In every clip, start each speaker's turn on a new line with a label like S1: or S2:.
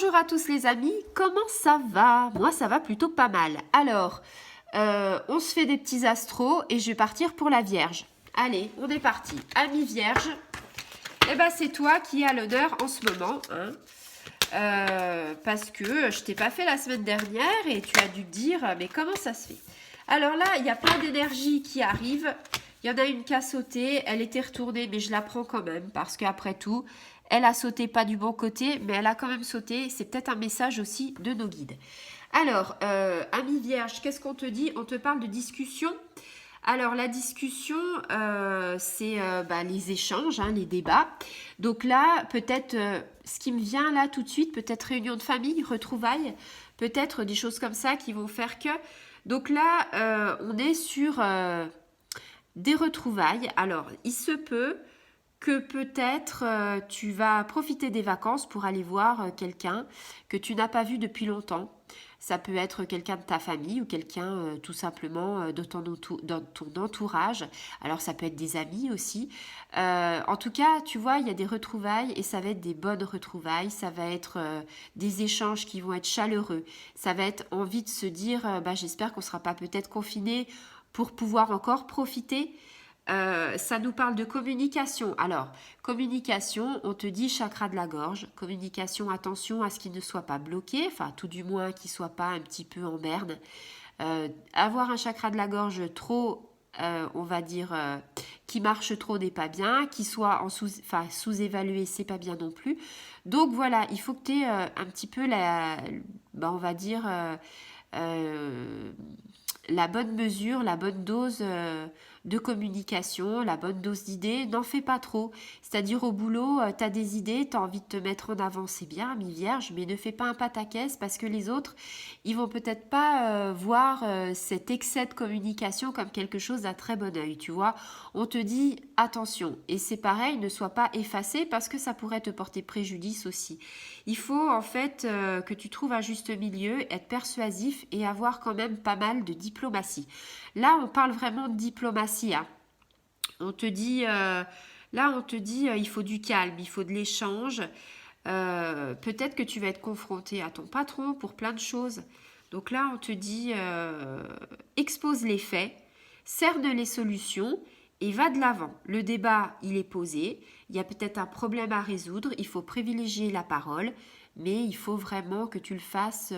S1: Bonjour à tous les amis, comment ça va? Moi ça va plutôt pas mal. Alors, on se fait des petits astros et je vais partir pour la Vierge. Allez, on est parti. Ami Vierge, eh ben c'est toi qui as l'honneur en ce moment, hein, parce que je t'ai pas fait la semaine dernière et tu as dû te dire, mais comment ça se fait? Alors là, il y a plein d'énergie qui arrive. Il y en a une qui a sauté, elle était retournée, mais je la prends quand même, parce qu'après tout, elle a sauté pas du bon côté, mais elle a quand même sauté. C'est peut-être un message aussi de nos guides. Alors, ami Vierge, qu'est-ce qu'on te dit? On te parle de discussion. Alors, la discussion, c'est les échanges, hein, les débats. Donc là, peut-être, ce qui me vient là tout de suite, peut-être réunion de famille, retrouvailles, peut-être des choses comme ça qui vont faire que... Donc là, on est sur des retrouvailles. Alors, il se peut que peut-être tu vas profiter des vacances pour aller voir quelqu'un que tu n'as pas vu depuis longtemps. Ça peut être quelqu'un de ta famille ou quelqu'un tout simplement dans ton entourage. Alors ça peut être des amis aussi. En tout cas, tu vois, il y a des retrouvailles et ça va être des bonnes retrouvailles. Ça va être des échanges qui vont être chaleureux. Ça va être envie de se dire, j'espère qu'on ne sera pas peut-être confiné pour pouvoir encore profiter. Ça nous parle de communication. Alors, communication, on te dit chakra de la gorge. Communication, attention à ce qu'il ne soit pas bloqué, enfin tout du moins qu'il ne soit pas un petit peu en berne. Avoir un chakra de la gorge trop, on va dire, qui marche trop n'est pas bien, qui soit sous-évalué, c'est pas bien non plus. Donc voilà, il faut que tu aies un petit peu on va dire, la bonne mesure, la bonne dose de communication, la bonne dose d'idées. N'en fais pas trop. C'est-à-dire au boulot, tu as des idées, tu as envie de te mettre en avant, c'est bien, mi vierge, mais ne fais pas un pataquès parce que les autres, ils vont peut-être pas voir cet excès de communication comme quelque chose d'un très bon œil, tu vois. On te dit attention. Et c'est pareil, ne sois pas effacé parce que ça pourrait te porter préjudice aussi. Il faut en fait que tu trouves un juste milieu, être persuasif et avoir quand même pas mal de diplomatie. Là, on parle vraiment de diplomatie. Hein. On te dit, il faut du calme, il faut de l'échange. Peut-être que tu vas être confronté à ton patron pour plein de choses. Donc là, on te dit, expose les faits, cerne les solutions et va de l'avant. Le débat, il est posé. Il y a peut-être un problème à résoudre. Il faut privilégier la parole, mais il faut vraiment que tu le fasses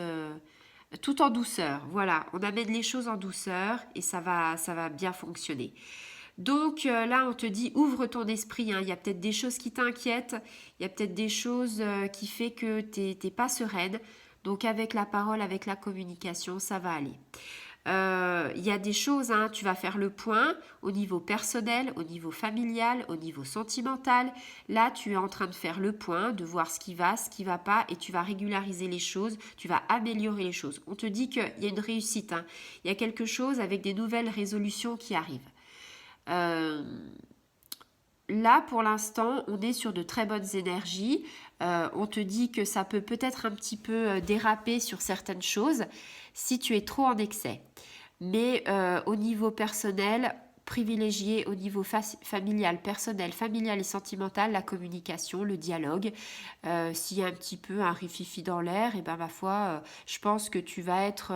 S1: tout en douceur. Voilà, on amène les choses en douceur et ça va bien fonctionner. Donc là, on te dit ouvre ton esprit. Hein. Il y a peut-être des choses qui t'inquiètent. Il y a peut-être des choses qui fait que t'es pas sereine. Donc avec la parole, avec la communication, ça va aller. Il y a des choses, hein, tu vas faire le point au niveau personnel, au niveau familial, au niveau sentimental. Là, tu es en train de faire le point, de voir ce qui va pas, et tu vas régulariser les choses, tu vas améliorer les choses. On te dit qu'il y a une réussite, hein. Il y a quelque chose avec des nouvelles résolutions qui arrivent. Là, pour l'instant, on est sur de très bonnes énergies. On te dit que ça peut peut-être un petit peu déraper sur certaines choses si tu es trop en excès. Mais au niveau personnel, privilégier au niveau familial, personnel, familial et sentimental, la communication, le dialogue. S'il y a un petit peu un rififi dans l'air, et ma foi, je pense que tu vas être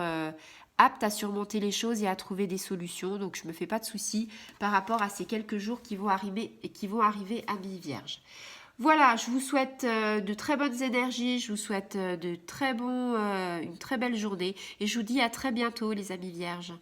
S1: apte à surmonter les choses et à trouver des solutions. Donc, je ne me fais pas de soucis par rapport à ces quelques jours qui vont arriver à mi-vierge. Voilà, je vous souhaite de très bonnes énergies, je vous souhaite une très belle journée et je vous dis à très bientôt les amis vierges.